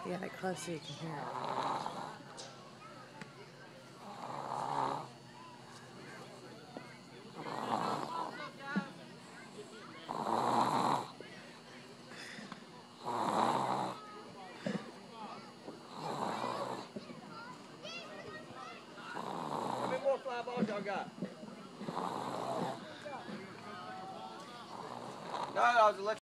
Yeah, that close so you can hear it. How many more fly balls y'all got? No, I was electric.